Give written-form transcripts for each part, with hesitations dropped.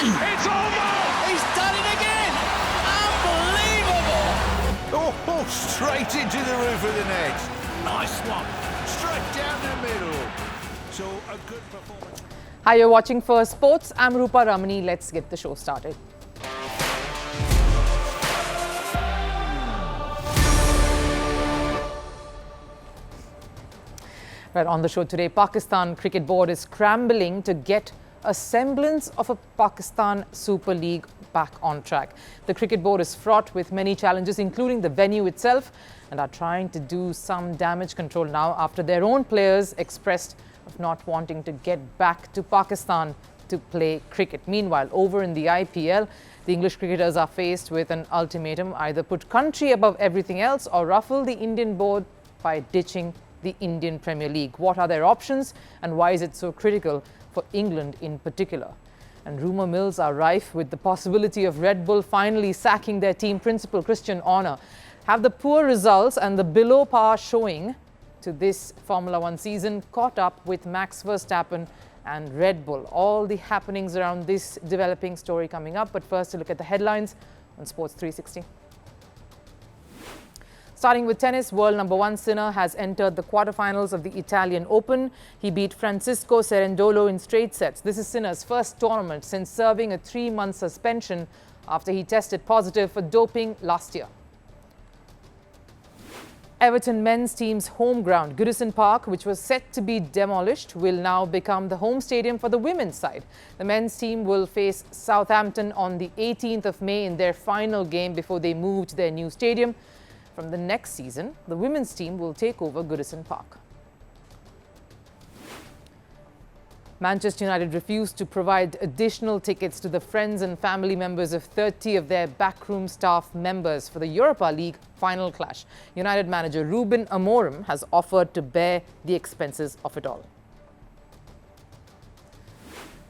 It's almost! He's done it again! Unbelievable! Oh, straight into the roof of the net. Nice one. Straight down the middle. So a good performance. Hi, you're watching Firstpost. I'm Rupha Ramani. Let's get the show started. Right, on the show today, Pakistan Cricket Board is scrambling to get a semblance of a Pakistan Super League back on track. The Cricket Board is fraught with many challenges, including the venue itself, and are trying to do some damage control now after their own players expressed of not wanting to get back to Pakistan to play cricket. Meanwhile, over in the IPL, the English cricketers are faced with an ultimatum: either put country above everything else or ruffle the Indian board by ditching the Indian Premier League. What are their options and why is it so critical for England in particular? And rumour mills are rife with the possibility of Red Bull finally sacking their team principal, Christian Horner. Have the poor results and the below par showing to this Formula One season caught up with Max Verstappen and Red Bull? All the happenings around this developing story coming up. But first, a look at the headlines on Sports 360. Starting with tennis, world number one Sinner has entered the quarterfinals of the Italian Open. He beat Francisco Cerundolo in straight sets. This is Sinner's first tournament since serving a 3-month suspension after he tested positive for doping last year. Everton men's team's home ground, Goodison Park, which was set to be demolished, will now become the home stadium for the women's side. The men's team will face Southampton on the 18th of May in their final game before they move to their new stadium. From the next season, the women's team will take over Goodison Park. Manchester United refused to provide additional tickets to the friends and family members of 30 of their backroom staff members for the Europa League final clash. United manager Ruben Amorim has offered to bear the expenses of it all.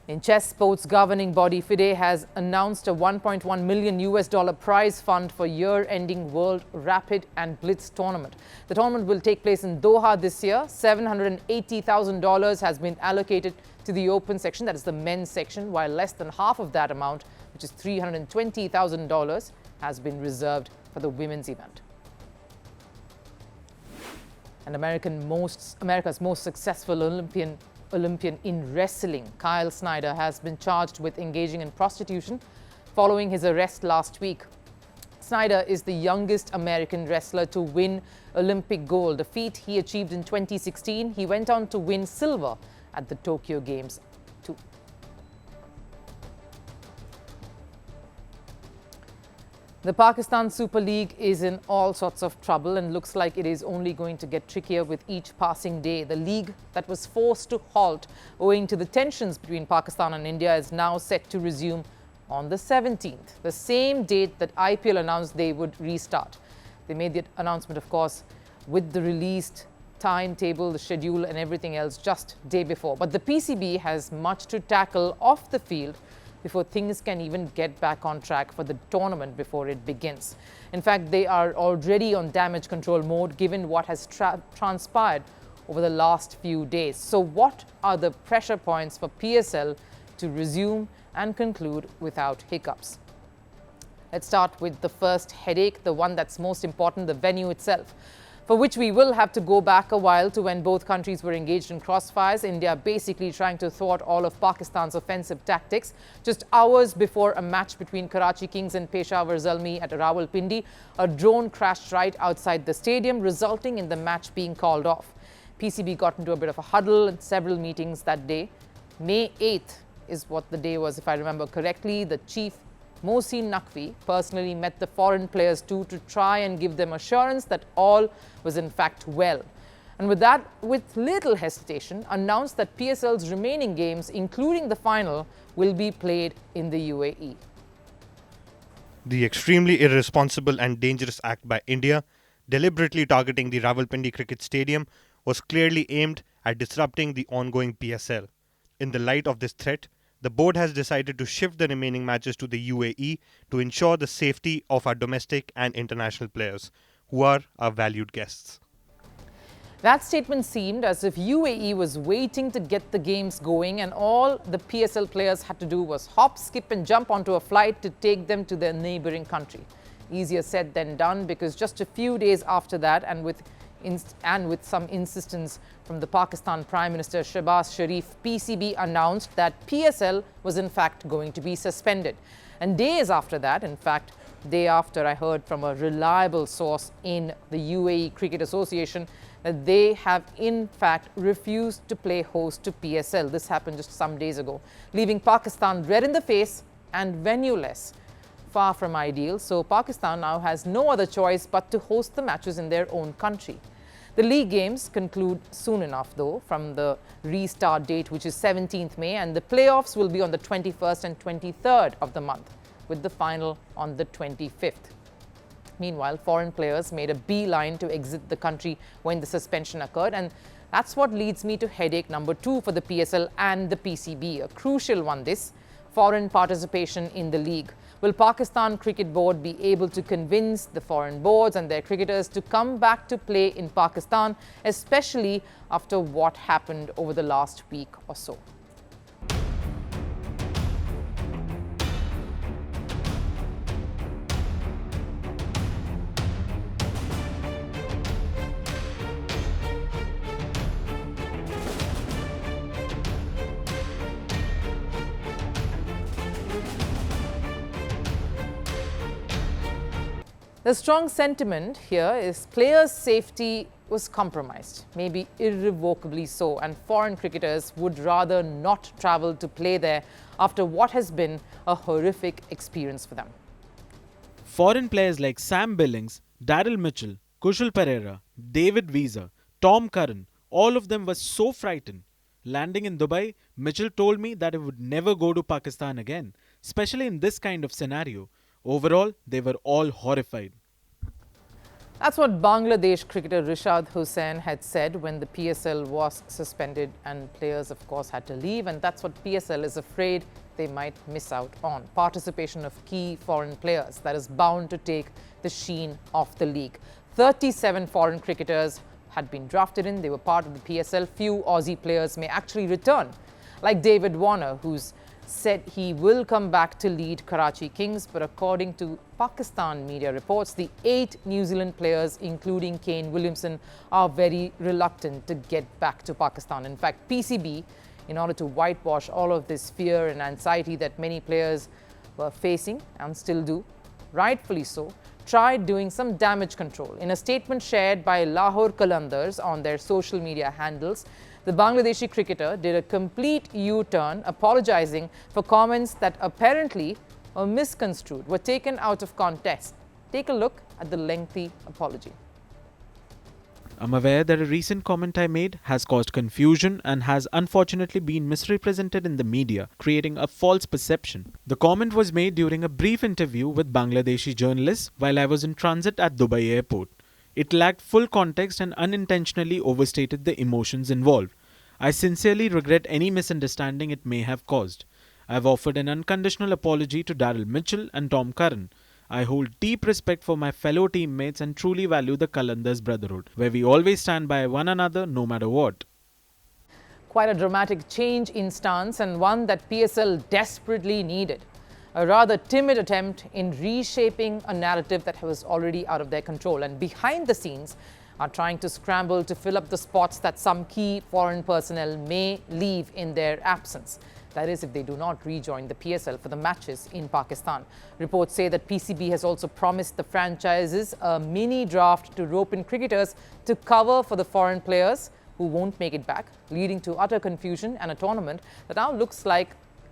In chess, sports governing body FIDE has announced a $1.1 million prize fund for year-ending World Rapid and Blitz tournament. The tournament will take place in Doha this year. $780,000 has been allocated to the open section, that is the men's section, while less than half of that amount, which is $320,000, has been reserved for the women's event. And America's most successful Olympian in wrestling, Kyle Snyder, has been charged with engaging in prostitution following his arrest last week. Snyder is the youngest American wrestler to win Olympic gold, a feat he achieved in 2016. He went on to win silver at the Tokyo Games too. The Pakistan Super League is in all sorts of trouble and looks like it is only going to get trickier with each passing day. The league that was forced to halt owing to the tensions between Pakistan and India is now set to resume on the 17th, the same date that IPL announced they would restart. They made the announcement, of course, with the released timetable, the schedule and everything else just day before. But the PCB has much to tackle off the field before things can even get back on track for the tournament before it begins. In fact, they are already on damage control mode given what has transpired over the last few days. So what are the pressure points for PSL to resume and conclude without hiccups? Let's start with the first headache, the one that's most important, the venue itself, for which we will have to go back a while to when both countries were engaged in crossfires. India basically trying to thwart all of Pakistan's offensive tactics. Just hours before a match between Karachi Kings and Peshawar Zalmi at Rawalpindi, a drone crashed right outside the stadium, resulting in the match being called off. PCB got into a bit of a huddle and several meetings that day. May 8th is what the day was, if I remember correctly. The chief Mohsin Naqvi personally met the foreign players too to try and give them assurance that all was in fact well. And with that, with little hesitation, announced that PSL's remaining games, including the final, will be played in the UAE. The extremely irresponsible and dangerous act by India, deliberately targeting the Rawalpindi Cricket Stadium, was clearly aimed at disrupting the ongoing PSL. In the light of this threat, the board has decided to shift the remaining matches to the UAE to ensure the safety of our domestic and international players, who are our valued guests. That statement seemed as if UAE was waiting to get the games going and all the PSL players had to do was hop, skip and jump onto a flight to take them to their neighbouring country. Easier said than done, because just a few days after that and with some insistence from the Pakistan Prime Minister Shehbaz Sharif, PCB announced that PSL was in fact going to be suspended. And days after that, in fact, day after, I heard from a reliable source in the UAE Cricket Association that they have in fact refused to play host to PSL. This happened just some days ago, leaving Pakistan red in the face and venue-less. Far from ideal, so Pakistan now has no other choice but to host the matches in their own country. The league games conclude soon enough though, from the restart date, which is 17th May, and the playoffs will be on the 21st and 23rd of the month, with the final on the 25th. Meanwhile, foreign players made a beeline to exit the country when the suspension occurred, and that's what leads me to headache number 2 for the PSL and the PCB, a crucial one this, foreign participation in the league. Will Pakistan Cricket Board be able to convince the foreign boards and their cricketers to come back to play in Pakistan, especially after what happened over the last week or so? The strong sentiment here is players' safety was compromised, maybe irrevocably so, and foreign cricketers would rather not travel to play there after what has been a horrific experience for them. Foreign players like Sam Billings, Daryl Mitchell, Kushal Pereira, David Visa, Tom Curran, all of them were so frightened. Landing in Dubai, Mitchell told me that he would never go to Pakistan again, especially in this kind of scenario. Overall, they were all horrified. That's what Bangladesh cricketer Rishad Hossain had said when the PSL was suspended and players, of course, had to leave. And that's what PSL is afraid they might miss out on. Participation of key foreign players that is bound to take the sheen off the league. 37 foreign cricketers had been drafted in. They were part of the PSL. Few Aussie players may actually return, like David Warner, who's said he will come back to lead Karachi Kings, but according to Pakistan media reports, the 8 New Zealand players, including Kane Williamson, are very reluctant to get back to Pakistan. In fact, PCB, in order to whitewash all of this fear and anxiety that many players were facing and still do, rightfully so, tried doing some damage control. In a statement shared by Lahore Qalandars on their social media handles, the Bangladeshi cricketer did a complete U-turn, apologizing for comments that apparently were misconstrued, were taken out of context. Take a look at the lengthy apology. I'm aware that a recent comment I made has caused confusion and has unfortunately been misrepresented in the media, creating a false perception. The comment was made during a brief interview with Bangladeshi journalists while I was in transit at Dubai airport. It lacked full context and unintentionally overstated the emotions involved. I sincerely regret any misunderstanding it may have caused. I have offered an unconditional apology to Daryl Mitchell and Tom Curran. I hold deep respect for my fellow teammates and truly value the Qalandars brotherhood, where we always stand by one another no matter what. Quite a dramatic change in stance, and one that PSL desperately needed. A rather timid attempt in reshaping a narrative that was already out of their control, and behind the scenes are trying to scramble to fill up the spots that some key foreign personnel may leave in their absence. That is, if they do not rejoin the PSL for the matches in Pakistan. Reports say that PCB has also promised the franchises a mini draft to rope in cricketers to cover for the foreign players who won't make it back, leading to utter confusion and a tournament that now looks like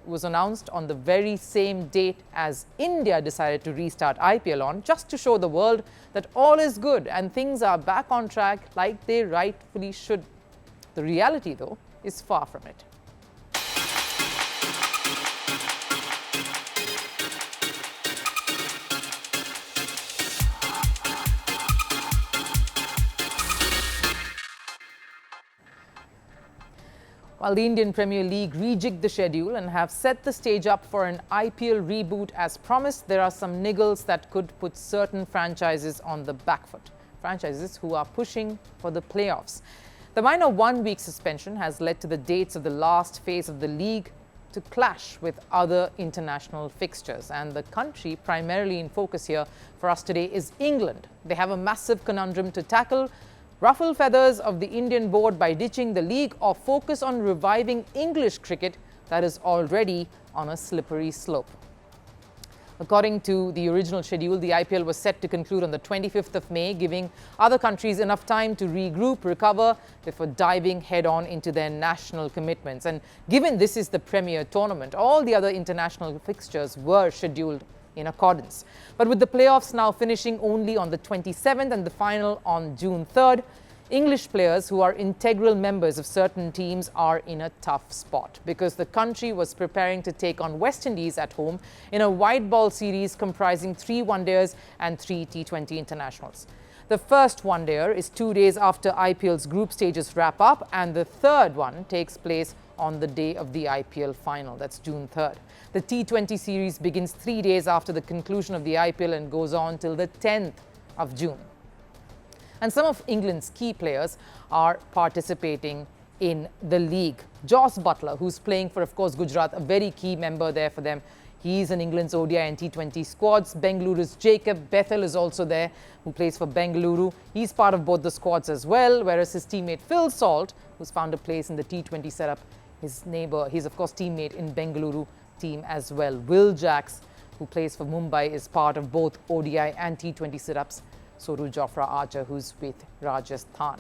was announced on the very same date as India decided to restart IPL on, just to show the world that all is good and things are back on track like they rightfully should. The reality, though, is far from it. While the Indian Premier League rejigged the schedule and have set the stage up for an IPL reboot as promised, there are some niggles that could put certain franchises on the back foot. Franchises who are pushing for the playoffs. The minor one-week suspension has led to the dates of the last phase of the league to clash with other international fixtures. And the country primarily in focus here for us today is England. They have a massive conundrum to tackle: ruffle feathers of the Indian board by ditching the league, or focus on reviving English cricket that is already on a slippery slope. According to the original schedule, the IPL was set to conclude on the 25th of May, giving other countries enough time to regroup, recover, before diving head-on into their national commitments. And given this is the premier tournament, all the other international fixtures were scheduled in accordance. But with the playoffs now finishing only on the 27th and the final on June 3rd, English players who are integral members of certain teams are in a tough spot, because the country was preparing to take on West Indies at home in a white ball series comprising 3 one-dayers and 3 T20 internationals. The first one-dayer is 2 days after IPL's group stages wrap up, and the third one takes place on the day of the IPL final, that's June 3rd. The T20 series begins 3 days after the conclusion of the IPL and goes on till the 10th of June. And some of England's key players are participating in the league. Jos Buttler, who's playing for, of course, Gujarat, a very key member there for them. He's in England's ODI and T20 squads. Bengaluru's Jacob Bethel is also there, who plays for Bengaluru. He's part of both the squads as well, whereas his teammate Phil Salt, who's found a place in the T20 setup, his neighbour, he's of course teammate in Bengaluru team as well. Will Jacks, who plays for Mumbai, is part of both ODI and T20 setups. So do Jofra Archer, who's with Rajasthan.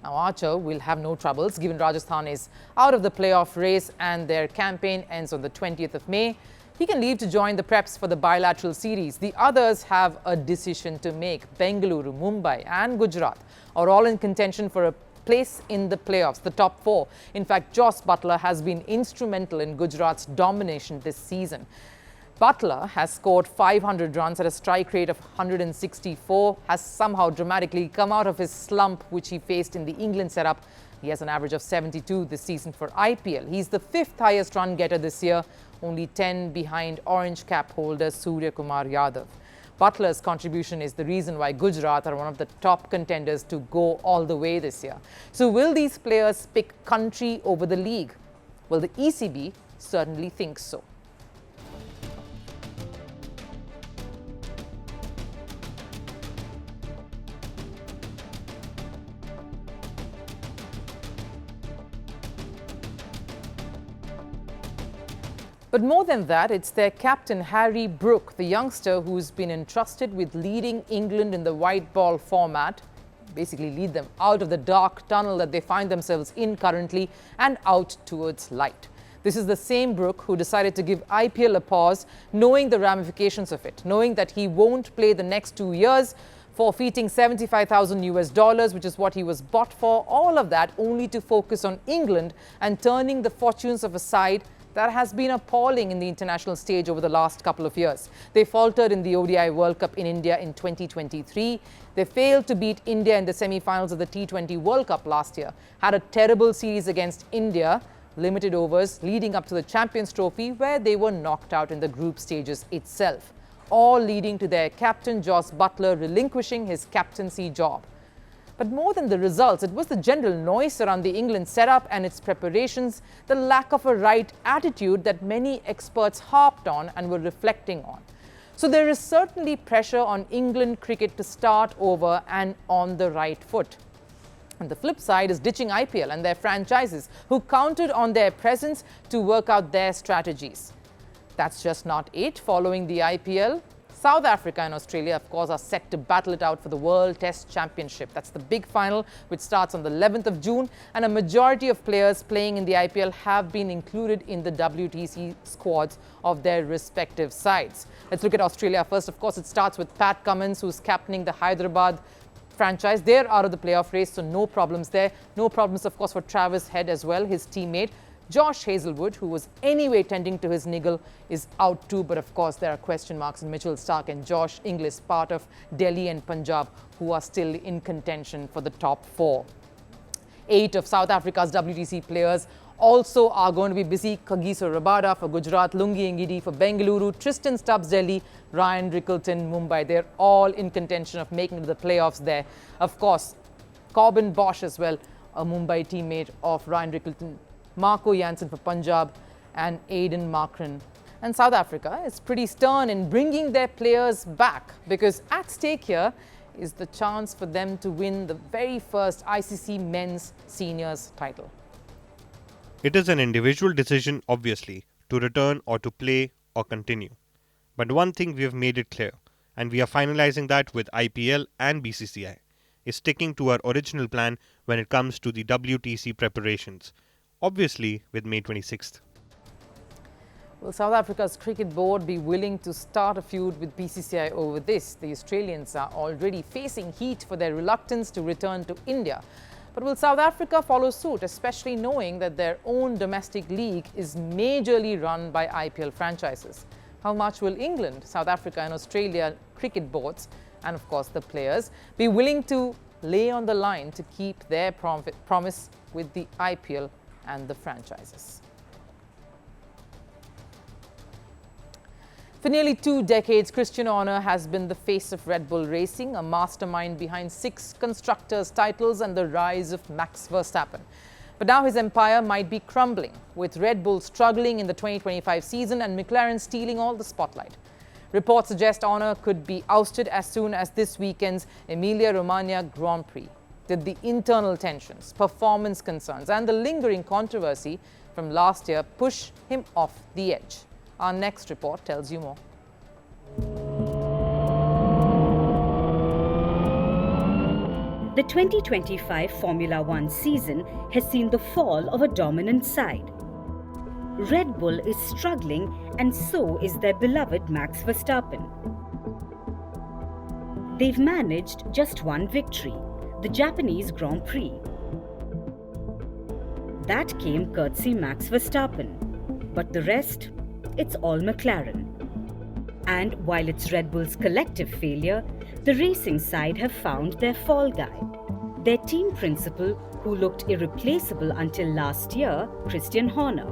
Now Archer will have no troubles, given Rajasthan is out of the playoff race and their campaign ends on the 20th of May. He can leave to join the preps for the bilateral series. The others have a decision to make. Bengaluru, Mumbai and Gujarat are all in contention for a place in the playoffs, the top 4. In fact, Jos Buttler has been instrumental in Gujarat's domination this season. Buttler has scored 500 runs at a strike rate of 164, has somehow dramatically come out of his slump which he faced in the England setup. He has an average of 72 this season for IPL. He's the 5th highest run getter this year, only 10 behind orange cap holder Surya Kumar Yadav. Butler's contribution is the reason why Gujarat are one of the top contenders to go all the way this year. So will these players pick country over the league? Well, the ECB certainly thinks so. But more than that, it's their captain, Harry Brook, the youngster who's been entrusted with leading England in the white ball format, basically lead them out of the dark tunnel that they find themselves in currently and out towards light. This is the same Brook who decided to give IPL a pause, knowing the ramifications of it, knowing that he won't play the next 2 years, forfeiting $75,000 US, which is what he was bought for, all of that only to focus on England and turning the fortunes of a side that has been appalling in the international stage over the last couple of years. They faltered in the ODI World Cup in India in 2023. They failed to beat India in the semi-finals of the T20 World Cup last year. Had a terrible series against India, limited overs, leading up to the Champions Trophy, where they were knocked out in the group stages itself. All leading to their captain, Jos Buttler, relinquishing his captaincy job. But more than the results, it was the general noise around the England setup and its preparations, the lack of a right attitude that many experts harped on and were reflecting on. So there is certainly pressure on England cricket to start over and on the right foot. And the flip side is ditching IPL and their franchises, who counted on their presence to work out their strategies. That's just not it. Following the IPL, South Africa and Australia, of course, are set to battle it out for the World Test Championship. That's the big final, which starts on the 11th of June, and a majority of players playing in the IPL have been included in the WTC squads of their respective sides. Let's look at Australia first. Of course, it starts with Pat Cummins, who's captaining the Hyderabad franchise. They're out of the playoff race, so no problems there. No problems, of course, for Travis Head as well, his teammate. Josh Hazlewood, who was anyway tending to his niggle, is out too. But of course, there are question marks in Mitchell Starc and Josh Inglis, part of Delhi and Punjab, who are still in contention for the top 4. 8 of South Africa's WTC players also are going to be busy. Kagiso Rabada for Gujarat, Lungi Ngidi for Bengaluru, Tristan Stubbs Delhi, Ryan Rickleton Mumbai. They're all in contention of making it to the playoffs there. Of course, Corbin Bosch as well a Mumbai teammate of Ryan Rickelton, Marco Jansen for Punjab, and Aidan Markran. And South Africa is pretty stern in bringing their players back, because at stake here is the chance for them to win the very first ICC men's seniors title. It is an individual decision, obviously, to return or to play or continue. But one thing we have made it clear, and we are finalizing that with IPL and BCCI, is sticking to our original plan when it comes to the WTC preparations, obviously with May 26th. Will South Africa's cricket board be willing to start a feud with BCCI over this? The Australians are already facing heat for their reluctance to return to India. But will South Africa follow suit, especially knowing that their own domestic league is majorly run by IPL franchises? How much will England, South Africa and Australia cricket boards, and of course the players, be willing to lay on the line to keep their promise with the IPL and the franchises? For nearly 2 decades, Christian Horner has been the face of Red Bull Racing, a mastermind behind 6 constructors' titles and the rise of Max Verstappen. But now his empire might be crumbling, with Red Bull struggling in the 2025 season and McLaren stealing all the spotlight. Reports suggest Horner could be ousted as soon as this weekend's Emilia-Romagna Grand Prix. Did the internal tensions, performance concerns and the lingering controversy from last year push him off the edge? Our next report tells you more. The 2025 Formula One season has seen the fall of a dominant side. Red Bull is struggling, and so is their beloved Max Verstappen. They've managed just one victory, the Japanese Grand Prix. That came courtesy Max Verstappen, but the rest, it's all McLaren. And while it's Red Bull's collective failure, the racing side have found their fall guy. Their team principal, who looked irreplaceable until last year, Christian Horner.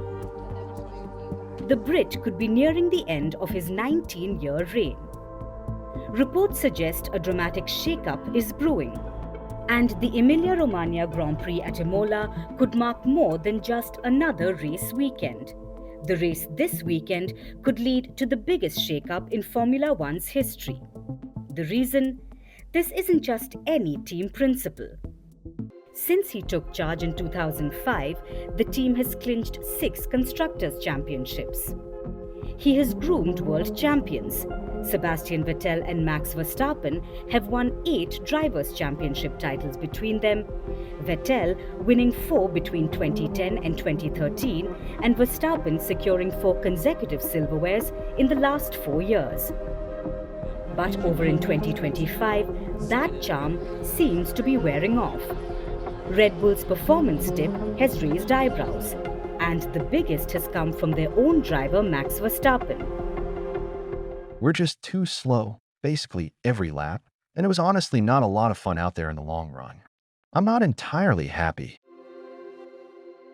The Brit could be nearing the end of his 19-year reign. Reports suggest a dramatic shake-up is brewing, and the Emilia-Romagna Grand Prix at Imola could mark more than just another race weekend. The race this weekend could lead to the biggest shake-up in Formula One's history. The reason? This isn't just any team principal. Since he took charge in 2005, the team has clinched 6 Constructors' Championships. He has groomed world champions. Sebastian Vettel and Max Verstappen have won 8 Drivers' Championship titles between them, Vettel winning 4 between 2010 and 2013, and Verstappen securing 4 consecutive silverwares in the last 4 years. But over in 2025, that charm seems to be wearing off. Red Bull's performance dip has raised eyebrows, and the biggest has come from their own driver Max Verstappen. We're just too slow, basically every lap, and it was honestly not a lot of fun out there in the long run. I'm not entirely happy.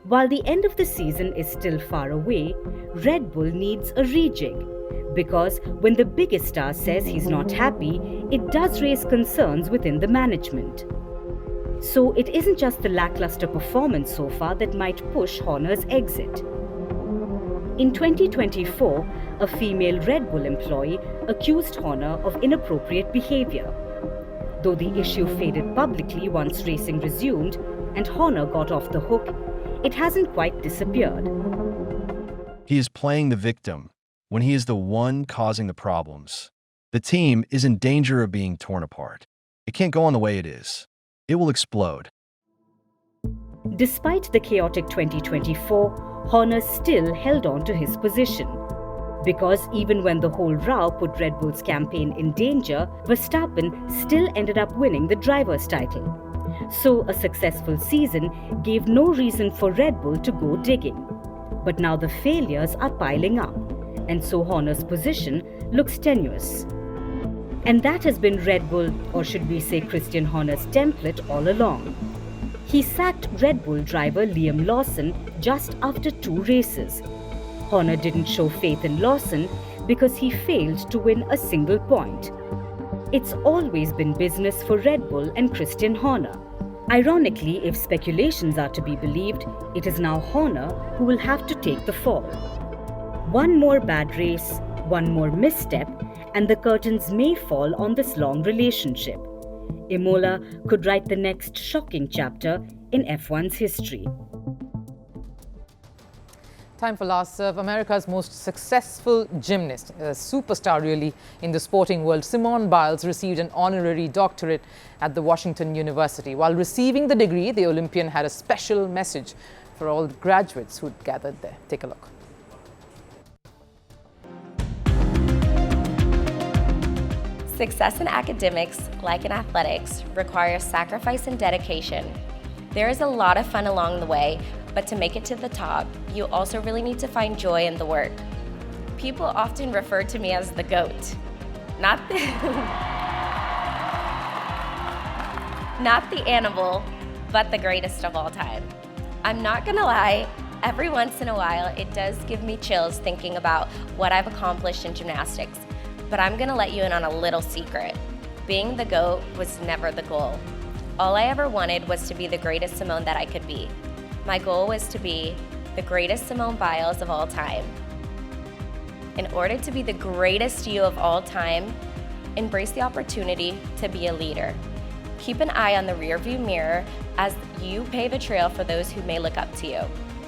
While the end of the season is still far away, Red Bull needs a rejig, because when the biggest star says he's not happy, it does raise concerns within the management. So it isn't just the lackluster performance so far that might push Horner's exit. In 2024, a female Red Bull employee accused Horner of inappropriate behavior. Though the issue faded publicly once racing resumed and Horner got off the hook, it hasn't quite disappeared. He is playing the victim when he is the one causing the problems. The team is in danger of being torn apart. It can't go on the way it is. It will explode. Despite the chaotic 2024, Horner still held on to his position. Because even when the whole row put Red Bull's campaign in danger, Verstappen still ended up winning the driver's title. So a successful season gave no reason for Red Bull to go digging. But now the failures are piling up, and so Horner's position looks tenuous. And that has been Red Bull, or should we say Christian Horner's template all along. He sacked Red Bull driver Liam Lawson just after 2 races. Horner didn't show faith in Lawson because he failed to win a single point. It's always been business for Red Bull and Christian Horner, Ironically, if speculations are to be believed, it is now Horner who will have to take the fall. One more bad race, one more misstep, and the curtains may fall on this long relationship. Imola could write the next shocking chapter in F1's history. Time for last serve. America's most successful gymnast, a superstar really in the sporting world, Simone Biles received an honorary doctorate at the Washington University. While receiving the degree, the Olympian had a special message for all the graduates who'd gathered there. Take a look. Success in academics, like in athletics, requires sacrifice and dedication. There is a lot of fun along the way, but to make it to the top, you also really need to find joy in the work. People often refer to me as the GOAT. Not the animal, but the greatest of all time. I'm not gonna lie, every once in a while it does give me chills thinking about what I've accomplished in gymnastics. But I'm gonna let you in on a little secret. Being the GOAT was never the goal. All I ever wanted was to be the greatest Simone that I could be. My goal was to be the greatest Simone Biles of all time. In order to be the greatest you of all time, embrace the opportunity to be a leader. Keep an eye on the rearview mirror as you pave a trail for those who may look up to you,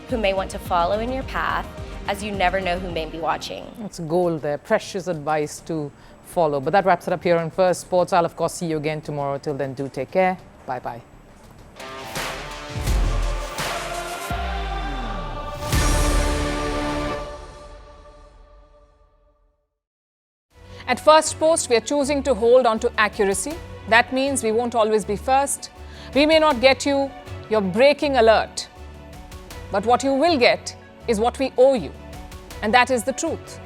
who may want to follow in your path, as you never know who may be watching. It's gold there, precious advice to follow. But that wraps it up here on First Sports. I'll of course see you again tomorrow. Till then, do take care. Bye-bye. At Firstpost, we are choosing to hold on to accuracy. That means we won't always be first. We may not get you your breaking alert. But what you will get is what we owe you. And that is the truth.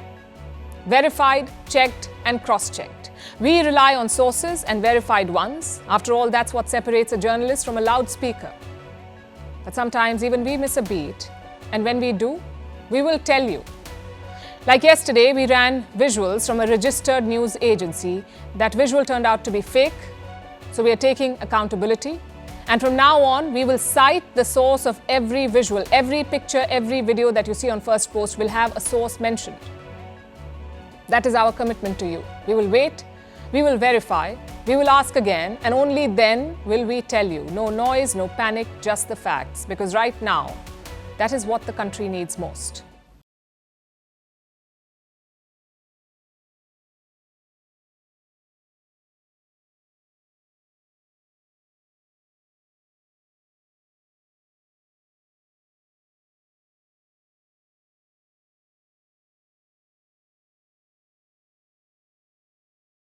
Verified, checked, and cross-checked. We rely on sources and verified ones. After all, that's what separates a journalist from a loudspeaker. But sometimes even we miss a beat. And when we do, we will tell you. Like yesterday, we ran visuals from a registered news agency. That visual turned out to be fake. So we are taking accountability. And from now on, we will cite the source of every visual, every picture, every video that you see on Firstpost will have a source mentioned. That is our commitment to you. We will wait, we will verify, we will ask again, and only then will we tell you. No noise, no panic, just the facts. Because right now, that is what the country needs most.